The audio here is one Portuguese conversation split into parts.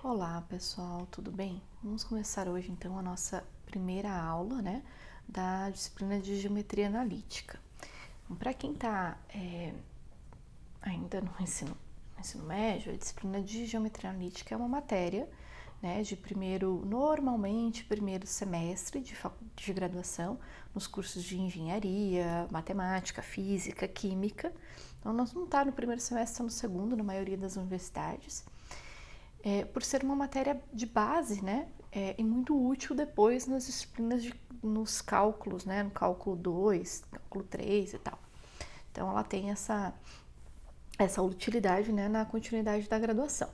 Olá pessoal, tudo bem? Vamos começar hoje então a nossa primeira aula, da disciplina de Geometria Analítica. Então, para quem está ainda no ensino médio, a disciplina de Geometria Analítica é uma matéria, normalmente primeiro semestre de graduação, nos cursos de Engenharia, Matemática, Física, Química. Então, nós não está no primeiro semestre, está no segundo, na maioria das universidades. Por ser uma matéria de base, e muito útil depois nas disciplinas, nos cálculos, no cálculo 2, cálculo 3 e tal. Então, ela tem essa utilidade, na continuidade da graduação.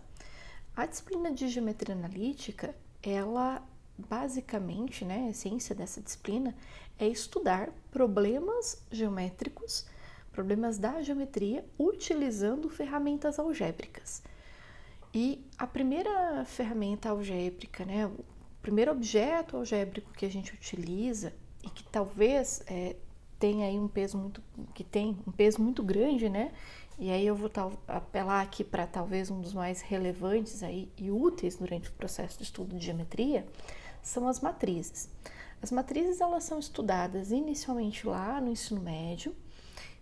A disciplina de Geometria Analítica, ela basicamente, a essência dessa disciplina é estudar problemas geométricos, problemas da geometria, utilizando ferramentas algébricas. E a primeira ferramenta algébrica, o primeiro objeto algébrico que a gente utiliza e que talvez tenha aí um peso muito grande, E aí eu vou apelar aqui para talvez um dos mais relevantes aí e úteis durante o processo de estudo de geometria, são as matrizes. As matrizes, elas são estudadas inicialmente lá no ensino médio.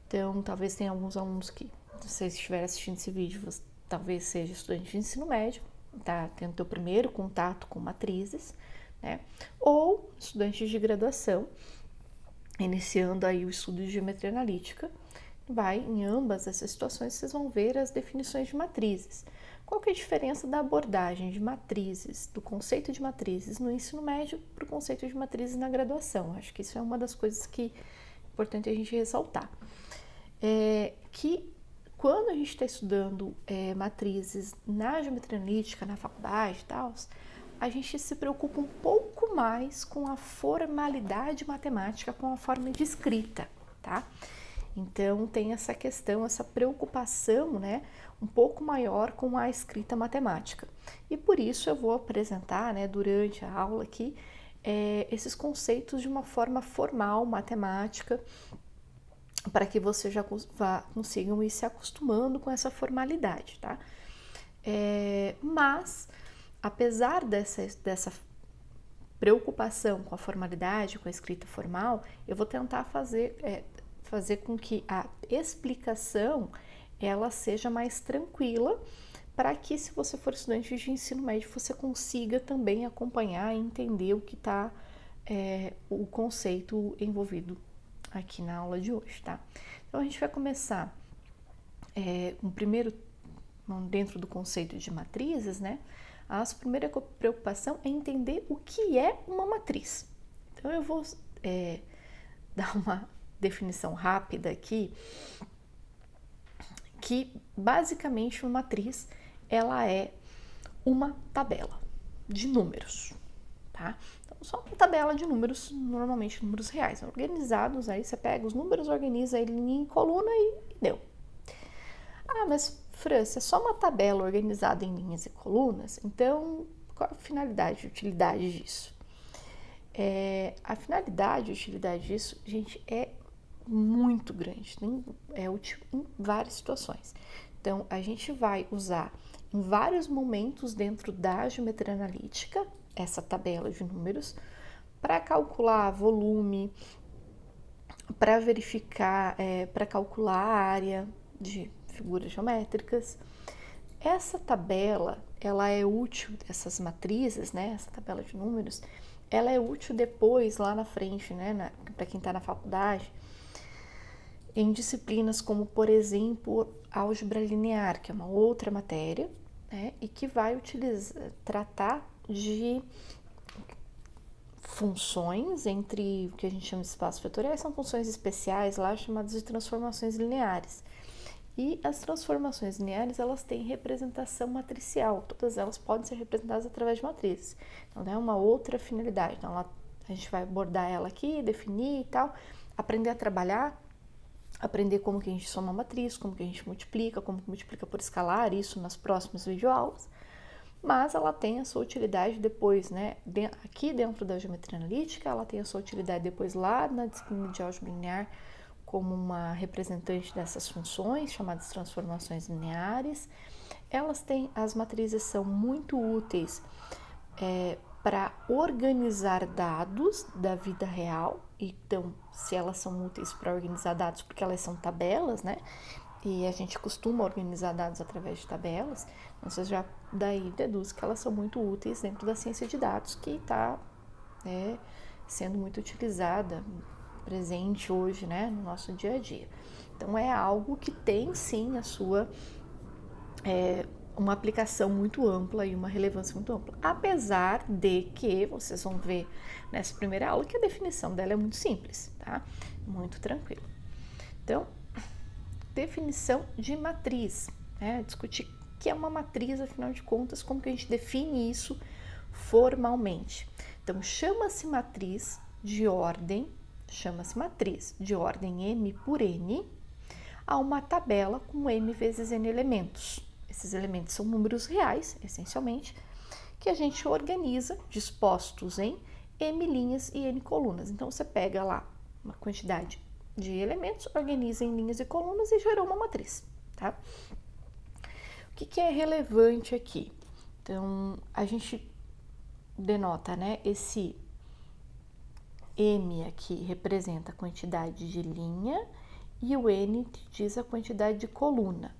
Então, talvez tenha alguns alunos que, se você estiver assistindo esse vídeo, você talvez seja estudante de ensino médio, tá tendo teu primeiro contato com matrizes, Ou estudante de graduação, iniciando aí o estudo de geometria analítica. Em ambas essas situações, vocês vão ver as definições de matrizes. Qual que é a diferença da abordagem de matrizes, do conceito de matrizes no ensino médio para o conceito de matrizes na graduação? Acho que isso é uma das coisas que é importante a gente ressaltar. Que quando a gente está estudando matrizes na geometria analítica, na faculdade e tal, a gente se preocupa um pouco mais com a formalidade matemática, com a forma de escrita, tá? Então, tem essa questão, essa preocupação, um pouco maior com a escrita matemática. E por isso eu vou apresentar, durante a aula aqui, esses conceitos de uma forma formal, matemática, para que você já consigam ir se acostumando com essa formalidade, tá? Mas, apesar dessa preocupação com a formalidade, com a escrita formal, eu vou tentar fazer com que a explicação ela seja mais tranquila, para que, se você for estudante de ensino médio, você consiga também acompanhar e entender o que está o conceito envolvido aqui na aula de hoje, tá? Então, a gente vai começar dentro do conceito de matrizes, A primeira preocupação é entender o que é uma matriz. Então, eu vou dar uma definição rápida aqui, que basicamente uma matriz, ela é uma tabela de números, tá? Então, só uma tabela de números, normalmente números reais, organizados. Aí você pega os números, organiza ele em coluna e deu. Ah, mas França, é só uma tabela organizada em linhas e colunas? Então, qual a finalidade, utilidade disso? A finalidade e utilidade disso, gente, é muito grande, é útil em várias situações. Então, a gente vai usar em vários momentos dentro da geometria analítica essa tabela de números para calcular volume, para verificar, para calcular a área de figuras geométricas. Essa tabela, ela é útil, essas matrizes, essa tabela de números, ela é útil depois, lá na frente, para quem está na faculdade, em disciplinas como, por exemplo, álgebra linear, que é uma outra matéria, e que vai tratar de funções entre o que a gente chama de espaços vetoriais, são funções especiais lá chamadas de transformações lineares. E as transformações lineares, elas têm representação matricial, todas elas podem ser representadas através de matrizes. Então, é uma outra finalidade. Então, a gente vai abordar ela aqui, definir e tal, aprender a trabalhar, aprender como que a gente soma matriz, como que a gente multiplica, como que multiplica por escalar, isso nas próximas videoaulas. Mas ela tem a sua utilidade depois, aqui dentro da geometria analítica, ela tem a sua utilidade depois lá na disciplina de álgebra linear, como uma representante dessas funções, chamadas transformações lineares. As matrizes são muito úteis para organizar dados da vida real. Então, se elas são úteis para organizar dados, porque elas são tabelas, né? E a gente costuma organizar dados através de tabelas, então você já daí deduz que elas são muito úteis dentro da ciência de dados, que está sendo muito utilizada, presente hoje, né, no nosso dia a dia. Então, é algo que tem, sim, a sua uma aplicação muito ampla e uma relevância muito ampla, apesar de que vocês vão ver nessa primeira aula que a definição dela é muito simples, tá? Muito tranquilo. Então, definição de matriz, né? Discutir o que é uma matriz, afinal de contas, como que a gente define isso formalmente. Então, chama-se matriz de ordem M por N a uma tabela com M vezes N elementos. Esses elementos são números reais, essencialmente, que a gente organiza dispostos em M linhas e N colunas. Então, você pega lá uma quantidade de elementos, organiza em linhas e colunas e gerou uma matriz, tá? O que é relevante aqui? Então, a gente denota, né, esse M aqui representa a quantidade de linha e o N diz a quantidade de coluna.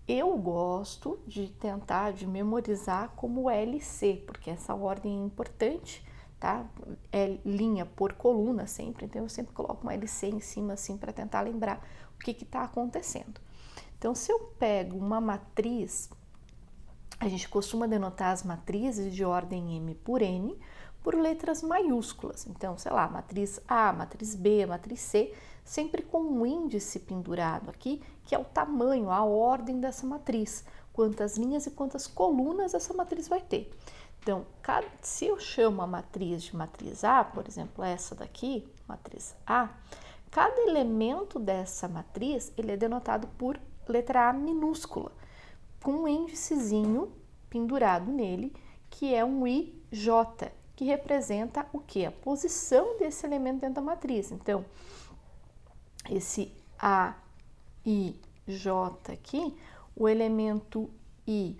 Eu gosto de tentar de memorizar como LC, porque essa ordem é importante, tá? É linha por coluna sempre, então eu sempre coloco uma LC em cima assim para tentar lembrar o que está acontecendo. Então, se eu pego uma matriz, a gente costuma denotar as matrizes de ordem M por N por letras maiúsculas. Então, sei lá, matriz A, matriz B, matriz C, sempre com um índice pendurado aqui, que é o tamanho, a ordem dessa matriz, quantas linhas e quantas colunas essa matriz vai ter. Então, se eu chamo a matriz de matriz A, por exemplo, essa daqui, matriz A, cada elemento dessa matriz, ele é denotado por letra A minúscula, com um índicezinho pendurado nele, que é um IJ, que representa o quê? A posição desse elemento dentro da matriz. Então, esse A, I, J aqui, o elemento I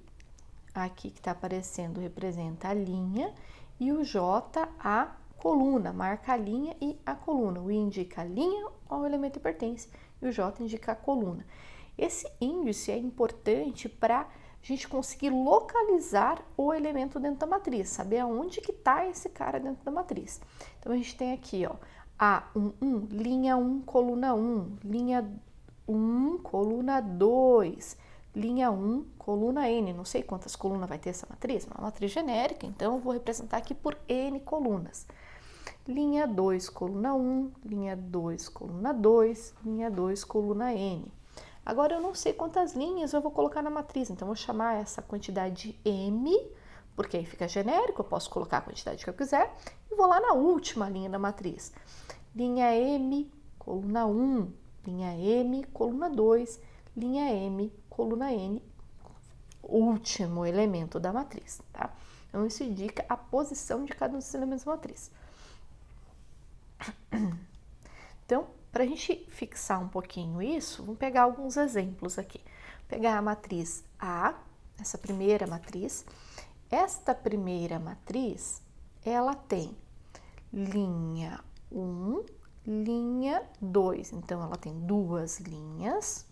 aqui que está aparecendo representa a linha e o J a coluna, marca a linha e a coluna. O I indica a linha ao elemento que pertence e o J indica a coluna. Esse índice é importante para a gente conseguir localizar o elemento dentro da matriz, saber aonde que está esse cara dentro da matriz. Então, a gente tem aqui, ó, A11, linha 1, coluna 1, linha 1, coluna 2, linha 1, coluna N. Não sei quantas colunas vai ter essa matriz, mas é uma matriz genérica, então eu vou representar aqui por N colunas. Linha 2, coluna 1, linha 2, coluna 2, linha 2, coluna N. Agora, eu não sei quantas linhas eu vou colocar na matriz, então eu vou chamar essa quantidade M, porque aí fica genérico, eu posso colocar a quantidade que eu quiser, e vou lá na última linha da matriz. Linha M, coluna 1, linha M, coluna 2, linha M, coluna N, último elemento da matriz, tá? Então, isso indica a posição de cada um dos elementos da matriz. Então, para a gente fixar um pouquinho isso, vamos pegar alguns exemplos aqui. Vou pegar a matriz A, essa primeira matriz. Esta primeira matriz, ela tem linha 1, linha 2. Então, ela tem duas linhas.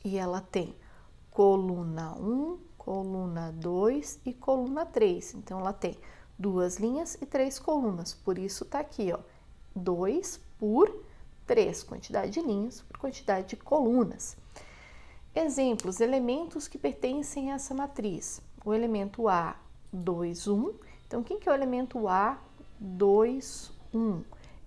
E ela tem coluna 1, coluna 2 e coluna 3. Então, ela tem duas linhas e 3 colunas. Por isso, tá aqui, ó, 2 por 3, quantidade de linhas por quantidade de colunas. Exemplos, elementos que pertencem a essa matriz. O elemento A, 2, 1. Então, quem que é o elemento A, 2, 1?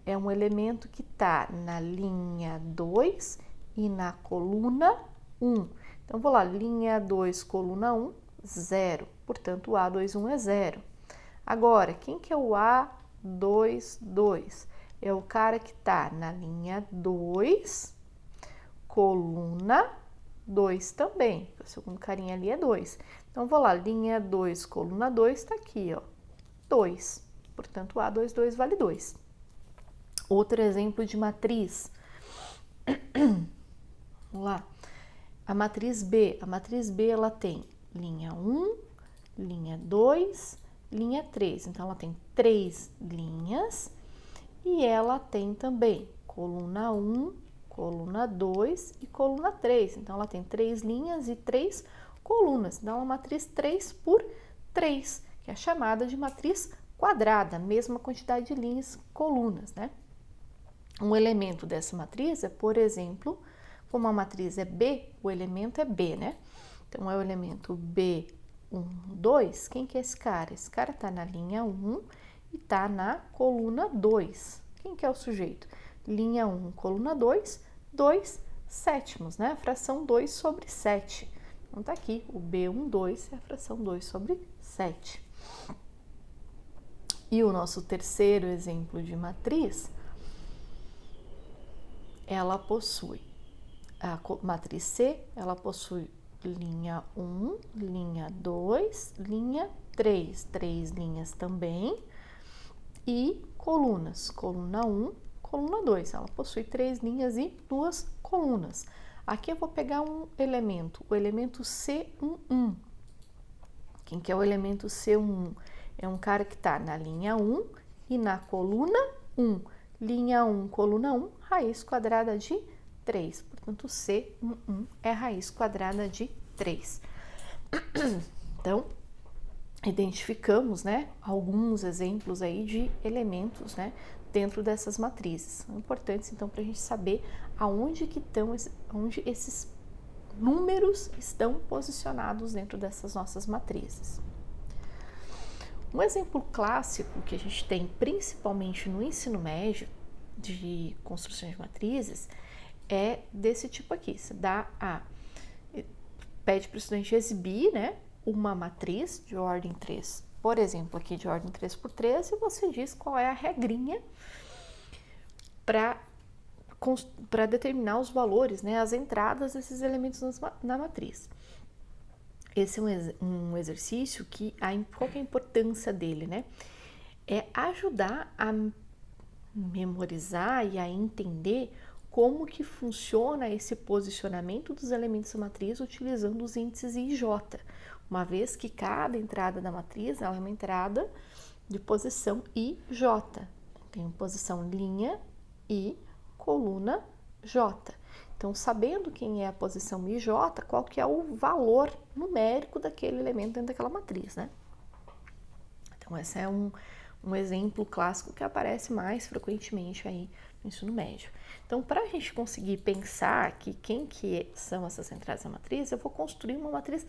É um elemento que está na linha 2 e na coluna 1. Então, vou lá, linha 2, coluna 1, 0. Portanto, o A, 2, 1 é 0. Agora, quem que é o A, 2, 2? É o cara que está na linha 2, coluna 2 também. O segundo carinha ali é 2. Então, vou lá, linha 2, coluna 2, está aqui, ó, 2. Portanto, o A, 2, 2 vale 2. Outro exemplo de matriz. Vamos lá. A matriz B ela tem linha 1, linha 2, linha 3. Então, ela tem 3 linhas e ela tem também coluna 1, coluna 2 e coluna 3. Então, ela tem 3 linhas e 3 colunas. Então, é uma matriz 3 por 3, que é chamada de matriz quadrada, mesma quantidade de linhas e colunas, né? Um elemento dessa matriz é, por exemplo, como a matriz é B, o elemento é B, né? Então, é o elemento B1, 2. Quem que é esse cara? Esse cara está na linha 1 e está na coluna 2. Quem que é o sujeito? Linha 1, coluna 2, 2 sétimos, né? A fração 2 sobre 7. Então, tá aqui, o B1, 2 é a fração 2 sobre 7. E o nosso terceiro exemplo de matriz, ela possui a matriz C, ela possui linha 1, linha 2, linha 3, 3 linhas também, e colunas, coluna 1, coluna 2, ela possui 3 linhas e 2 colunas. Aqui eu vou pegar um elemento, o elemento C11. Quem que é o elemento C11? É um cara que está na linha 1 e na coluna 1. Linha 1, coluna 1, raiz quadrada de 3. Portanto, C11 é raiz quadrada de 3. Então, identificamos, né, alguns exemplos aí de elementos, né, dentro dessas matrizes. São importantes, então, para a gente saber aonde que estão, onde esses números estão posicionados dentro dessas nossas matrizes. Um exemplo clássico que a gente tem, principalmente no ensino médio, de construção de matrizes, é desse tipo aqui. Você pede para o estudante exibir, né, uma matriz de ordem 3, por exemplo, aqui de ordem 3 por 3, e você diz qual é a regrinha para determinar os valores, né, as entradas desses elementos na matriz. Esse é um exercício que, qual que é a importância dele, né? É ajudar a memorizar e a entender como que funciona esse posicionamento dos elementos da matriz utilizando os índices I e J, uma vez que cada entrada da matriz ela é uma entrada de posição I, J. Tem posição linha e coluna J. Então, sabendo quem é a posição IJ, qual que é o valor numérico daquele elemento dentro daquela matriz, né? Então, esse é um exemplo clássico que aparece mais frequentemente aí no ensino médio. Então, para a gente conseguir pensar que quem que são essas entradas da matriz, eu vou construir uma matriz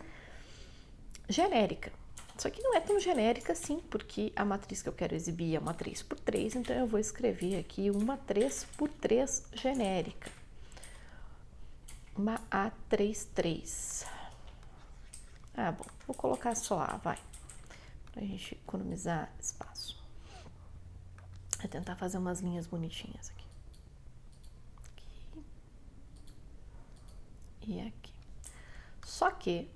genérica. Só que não é tão genérica assim, porque a matriz que eu quero exibir é uma 3 por 3, então eu vou escrever aqui uma 3 por 3 genérica. Uma A33. Bom, vou colocar só A, vai, pra gente economizar espaço. Vou tentar fazer umas linhas bonitinhas aqui. Aqui. E aqui. Só que,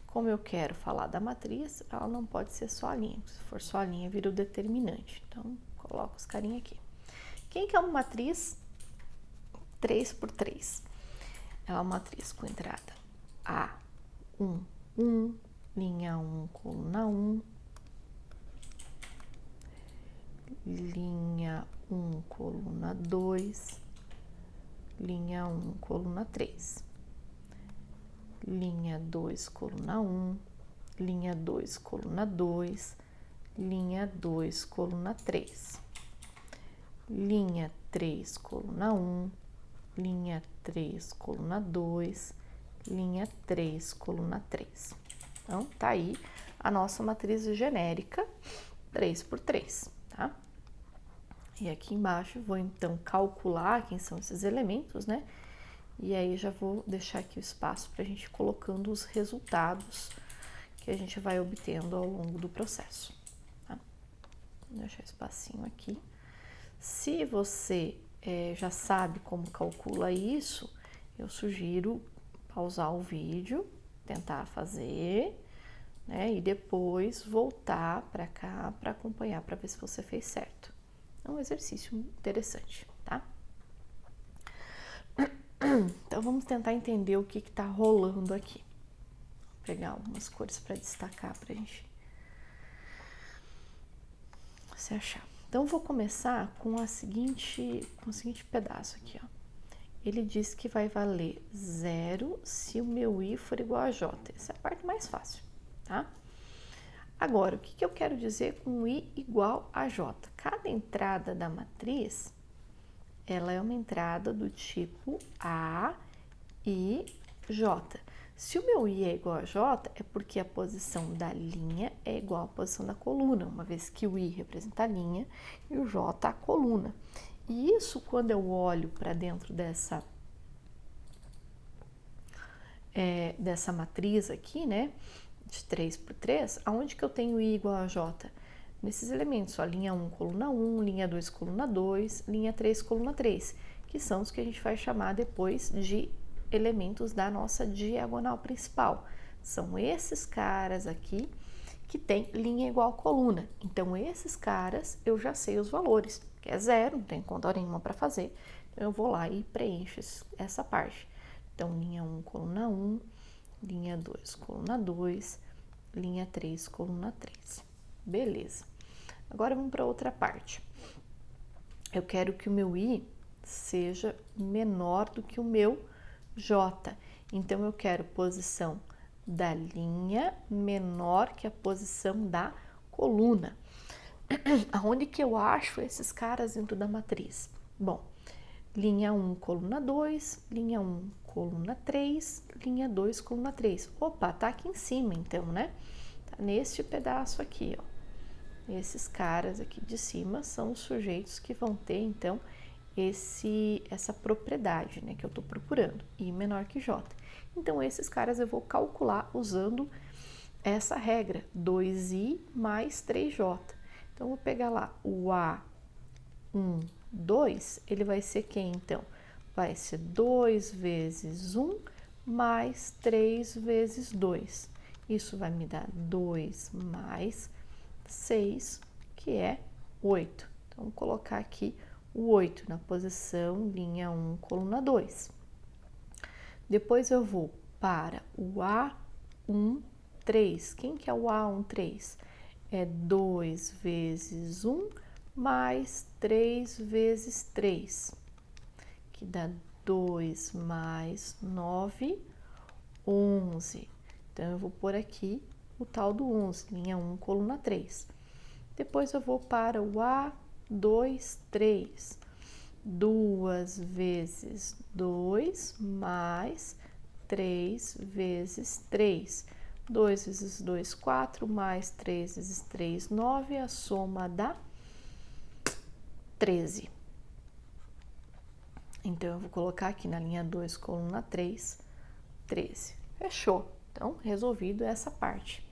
como eu quero falar da matriz, ela não pode ser só a linha. Se for só a linha, vira o determinante. Então, coloco os carinhos aqui. Quem que é uma matriz 3 por 3? É uma matriz com entrada A1, 1, linha 1, coluna 1, linha 1, coluna 2, linha 1, coluna 3, linha 2, coluna 1, linha 2, coluna 2, linha 2, coluna 3, linha 3, coluna 1, linha 3, coluna 2, linha 3, coluna 3. Então, tá aí a nossa matriz genérica 3 por 3, tá? E aqui embaixo vou então calcular quem são esses elementos, né? E aí já vou deixar aqui o espaço para a gente ir colocando os resultados que a gente vai obtendo ao longo do processo, tá? Vou deixar espacinho aqui. Se você já sabe como calcula isso, eu sugiro pausar o vídeo, tentar fazer, né? E depois voltar para cá para acompanhar, para ver se você fez certo. É um exercício interessante, tá? Então, vamos tentar entender o que está rolando aqui. Vou pegar algumas cores para destacar para a gente se achar. Então, vou começar com o seguinte pedaço aqui, ó. Ele diz que vai valer 0 se o meu i for igual a j. Essa é a parte mais fácil, tá? Agora, o que eu quero dizer com i igual a j? Cada entrada da matriz, ela é uma entrada do tipo A, I, J. Se o meu i é igual a j, é porque a posição da linha é igual à posição da coluna, uma vez que o i representa a linha e o j a coluna. E isso, quando eu olho para dentro dessa matriz aqui, né, de 3 por 3, aonde que eu tenho i igual a j? Nesses elementos, ó, linha 1, coluna 1, linha 2, coluna 2, linha 3, coluna 3, que são os que a gente vai chamar depois de elementos da nossa diagonal principal. São esses caras aqui que tem linha igual a coluna. Então, esses caras eu já sei os valores, que é 0, não tem conta nenhuma para fazer. Então, eu vou lá e preencho essa parte. Então, linha 1, coluna 1, linha 2, coluna 2, linha 3, coluna 3. Beleza. Agora, vamos para outra parte. Eu quero que o meu i seja menor do que o meu j. Então, eu quero posição da linha menor que a posição da coluna. Aonde que eu acho esses caras dentro da matriz? Bom, linha 1, coluna 2, linha 1, coluna 3, linha 2, coluna 3. Opa, tá aqui em cima então, né? Tá neste pedaço aqui, ó. Esses caras aqui de cima são os sujeitos que vão ter, então, essa propriedade, né, que eu tô procurando, i menor que j. Então, esses caras eu vou calcular usando essa regra, 2i mais 3j. Então, eu vou pegar lá o A1, 2, ele vai ser quem, então? Vai ser 2 vezes 1 mais 3 vezes 2. Isso vai me dar 2 mais 6, que é 8. Então, vou colocar aqui o 8 na posição linha 1, coluna 2. Depois eu vou para o A1, 3. Quem que é o A1, 3? É 2 vezes 1 mais 3 vezes 3, que dá 2 mais 9, 11. Então, eu vou pôr aqui o tal do 11, linha 1, coluna 3. Depois, eu vou para o A2, 3. 2 vezes 2 mais 3 vezes 3. 2 vezes 2, 4, mais 3 vezes 3, 9, a soma dá 13. Então, eu vou colocar aqui na linha 2, coluna 3, 13. Fechou. Então, resolvido essa parte.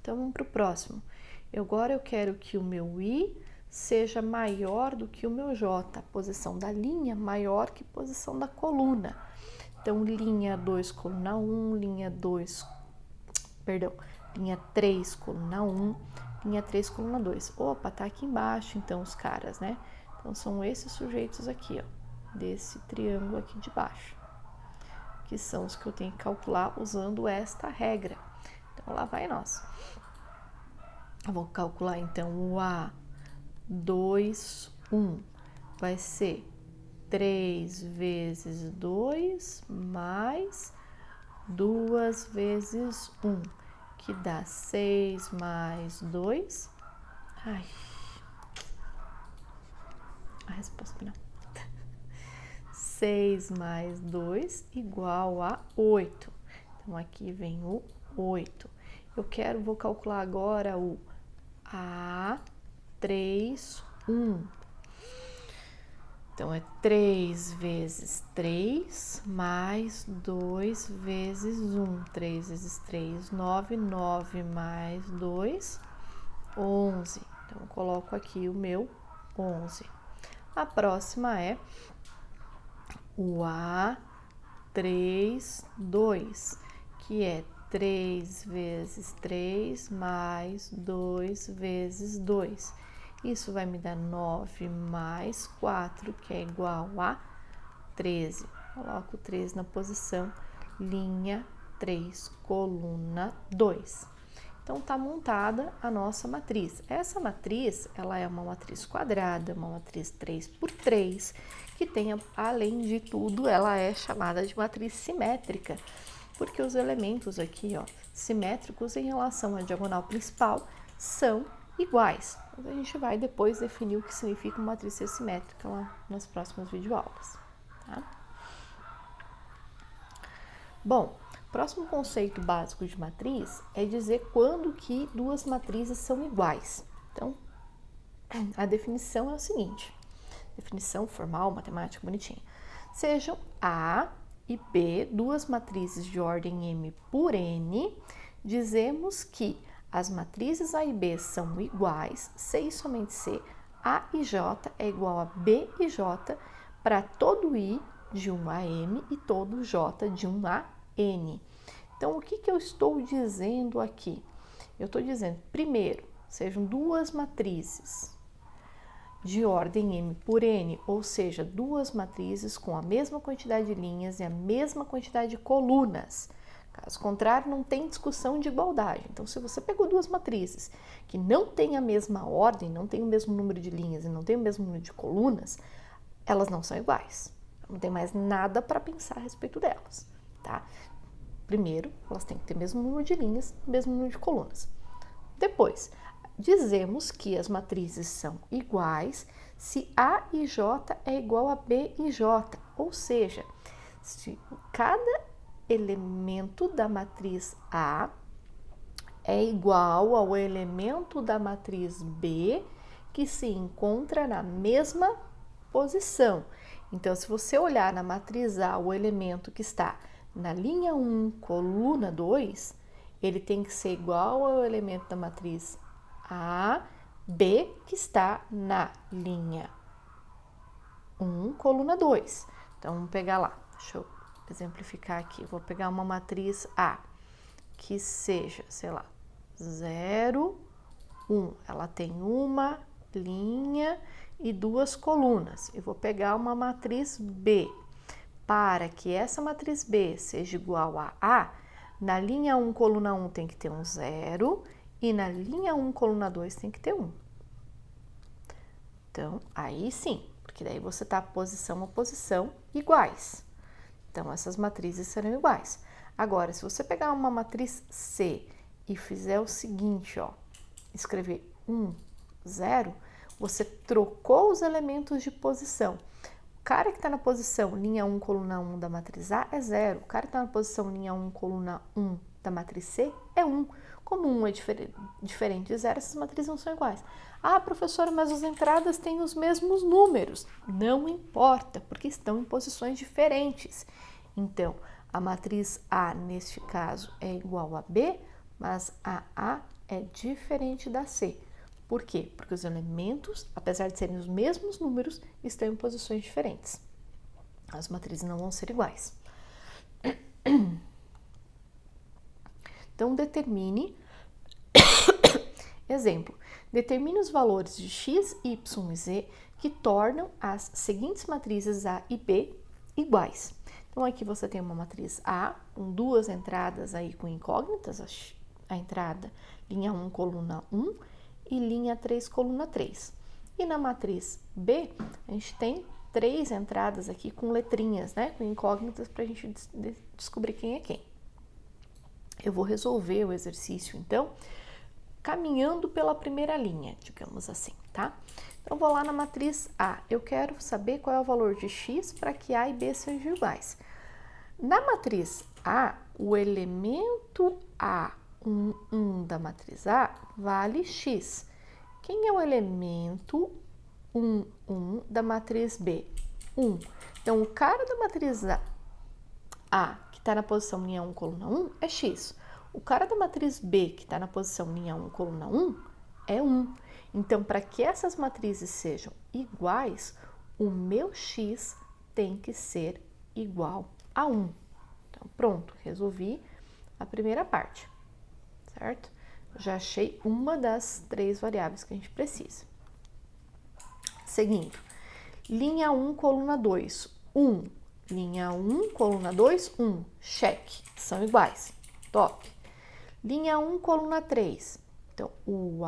Então, vamos para o próximo. Agora, eu quero que o meu i seja maior do que o meu j, a posição da linha maior que a posição da coluna. Então, linha 2, coluna 1, linha 3, coluna 1, linha 3, coluna 2. Opa, tá aqui embaixo, então, os caras, né? Então, são esses sujeitos aqui, ó, desse triângulo aqui de baixo, que são os que eu tenho que calcular usando esta regra. Então, lá vai nós. Eu vou calcular, então, o A2, 1, vai ser 3 vezes 2 mais 2 vezes 1, que dá 6 mais 2. Ai, a resposta final. 6 mais 2 igual a 8. Então, aqui vem o 8. Vou calcular agora o A3, 1. Então, é 3 vezes 3 mais 2 vezes 1. 3 vezes 3, 9. 9 mais 2, 11. Então, eu coloco aqui o meu 11. A próxima é o A3, 2, que é 3 vezes 3 mais 2 vezes 2. Isso vai me dar 9 mais 4, que é igual a 13. Coloco 13 na posição, linha 3, coluna 2. Então, está montada a nossa matriz. Essa matriz, ela é uma matriz quadrada, uma matriz 3 por 3, que tem, além de tudo, ela é chamada de matriz simétrica, porque os elementos aqui, ó, simétricos em relação à diagonal principal são iguais. Mas a gente vai depois definir o que significa uma matriz ser simétrica lá nas próximas videoaulas, tá? Bom, próximo conceito básico de matriz é dizer quando que duas matrizes são iguais. Então, a definição é o seguinte, definição formal, matemática, bonitinha. Sejam A e B duas matrizes de ordem M por N, dizemos que as matrizes A e B são iguais se e somente se A e J é igual a B e J para todo I de 1 a M e todo J de 1 a N. Então, o que eu estou dizendo aqui? Eu estou dizendo, primeiro, sejam duas matrizes de ordem M por N, ou seja, duas matrizes com a mesma quantidade de linhas e a mesma quantidade de colunas. Caso contrário, não tem discussão de igualdade. Então, se você pegou duas matrizes que não têm a mesma ordem, não têm o mesmo número de linhas e não têm o mesmo número de colunas, elas não são iguais. Não tem mais nada para pensar a respeito delas, tá? Primeiro, elas têm que ter o mesmo número de linhas, o mesmo número de colunas. Depois, dizemos que as matrizes são iguais se A e J é igual a B e J, ou seja, se cada elemento da matriz A é igual ao elemento da matriz B que se encontra na mesma posição. Então, se você olhar na matriz A o elemento que está na linha 1, coluna 2, ele tem que ser igual ao elemento da matriz A, B, que está na linha 1, coluna 2. Então, vamos pegar lá. Deixa eu exemplificar aqui. Vou pegar uma matriz A, que seja, sei lá, 0, 1. Ela tem uma linha e duas colunas. Eu vou pegar uma matriz B. Para que essa matriz B seja igual a A, na linha 1, coluna 1 tem que ter um 0 e na linha 1, coluna 2 tem que ter 1. Então, aí sim, porque daí você está posição a posição iguais. Então, essas matrizes serão iguais. Agora, se você pegar uma matriz C e fizer o seguinte, ó, escrever 1, 0, você trocou os elementos de posição. O cara que está na posição linha 1, coluna 1 da matriz A é 0. O cara que está na posição linha 1, coluna 1 da matriz C é 1. Como 1 é diferente de 0, essas matrizes não são iguais. Ah, professora, mas as entradas têm os mesmos números. Não importa, porque estão em posições diferentes. Então, a matriz A, neste caso, é igual a B, mas a A é diferente da C. Por quê? Porque os elementos, apesar de serem os mesmos números, estão em posições diferentes. As matrizes não vão ser iguais. Então, determine, exemplo, determine os valores de x, y e z que tornam as seguintes matrizes A e B iguais. Então, aqui você tem uma matriz A, com duas entradas aí com incógnitas, a entrada linha 1, coluna 1, e linha 3, coluna 3. E na matriz B, a gente tem 3 entradas aqui com letrinhas, né? Com incógnitas para a gente descobrir quem é quem. Eu vou resolver o exercício, então, caminhando pela primeira linha, digamos assim, tá? Então, vou lá na matriz A. Eu quero saber qual é o valor de x para que A e B sejam iguais. Na matriz A, o elemento A 1 da matriz A vale x. Quem é o elemento 1 da matriz B? 1. Então, o cara da matriz A, que está na posição linha 1, coluna 1, é x. O cara da matriz B, que está na posição linha 1, coluna 1, é 1. Então, para que essas matrizes sejam iguais, o meu x tem que ser igual a 1. Então, pronto, resolvi a primeira parte, certo? Já achei uma das 3 variáveis que a gente precisa. Seguindo, linha 1, coluna 2, 1. Linha 1, coluna 2, 1. Cheque, são iguais. Top. Linha 1, coluna 3. Então, o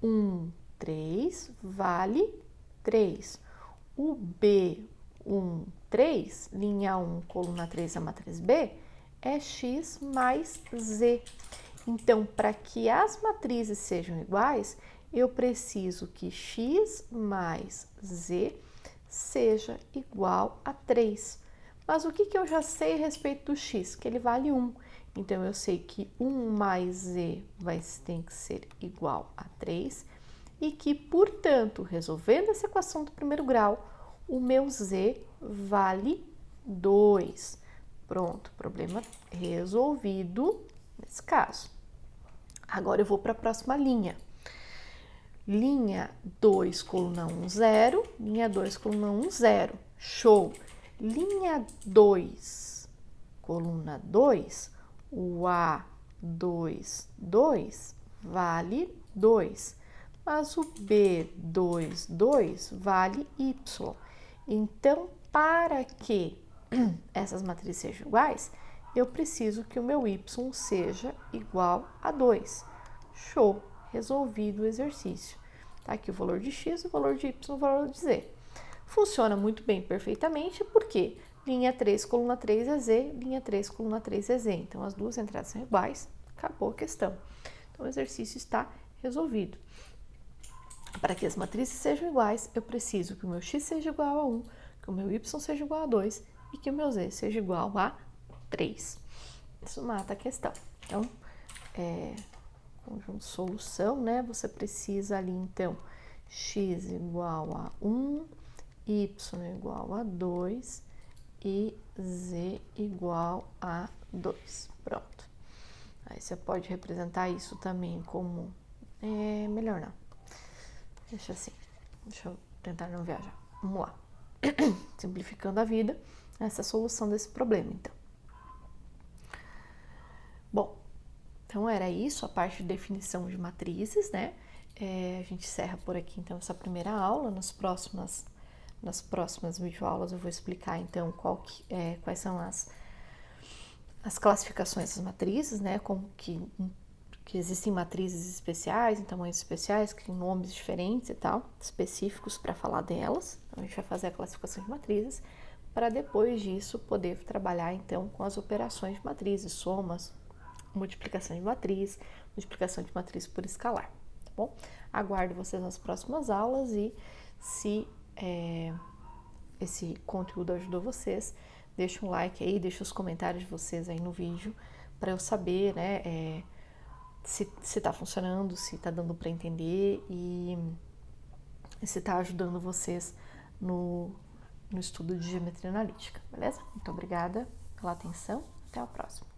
A13 vale 3. O B13, linha 1, coluna 3 da matriz B, é x mais z. Então, para que as matrizes sejam iguais, eu preciso que x mais z seja igual a 3. Mas o que eu já sei a respeito do x? Que ele vale 1. Então, eu sei que 1 mais z tem que ser igual a 3 e que, portanto, resolvendo essa equação do primeiro grau, o meu z vale 2. Pronto, problema resolvido nesse caso. Agora eu vou para a próxima linha. Linha 2, coluna 1, 0. Linha 2, coluna 1, 0. Show! Linha 2, coluna 2, o A22 vale 2, mas o B22 vale Y. Então, para que essas matrizes sejam iguais, eu preciso que o meu y seja igual a 2. Show! Resolvido o exercício. Tá aqui o valor de x, o valor de y, o valor de z. Funciona muito bem, perfeitamente, porque linha 3, coluna 3 é z, linha 3, coluna 3 é z. Então, as duas entradas são iguais, acabou a questão. Então, o exercício está resolvido. Para que as matrizes sejam iguais, eu preciso que o meu x seja igual a 1, que o meu y seja igual a 2 e que o meu z seja igual a 3. Isso mata a questão. Então, conjunto solução, né? Você precisa ali, então, x igual a 1, y igual a 2 e z igual a 2. Pronto. Aí você pode representar isso também como... melhor não. Deixa assim. Deixa eu tentar não viajar. Vamos lá. Simplificando a vida, essa é a solução desse problema, então. Bom, então era isso, a parte de definição de matrizes, né? A gente encerra por aqui, então, essa primeira aula. Nas próximas videoaulas eu vou explicar, então, quais são as classificações das matrizes, né? Como que existem matrizes especiais, em tamanhos especiais, que têm nomes diferentes e tal, específicos para falar delas. Então, a gente vai fazer a classificação de matrizes, para depois disso poder trabalhar, então, com as operações de matrizes, somas, multiplicação de matriz por escalar, tá bom? Aguardo vocês nas próximas aulas e se esse conteúdo ajudou vocês, deixa um like aí, deixa os comentários de vocês aí no vídeo para eu saber, né, se tá funcionando, se tá dando para entender e se tá ajudando vocês no estudo de geometria analítica, beleza? Muito obrigada pela atenção, até a próxima.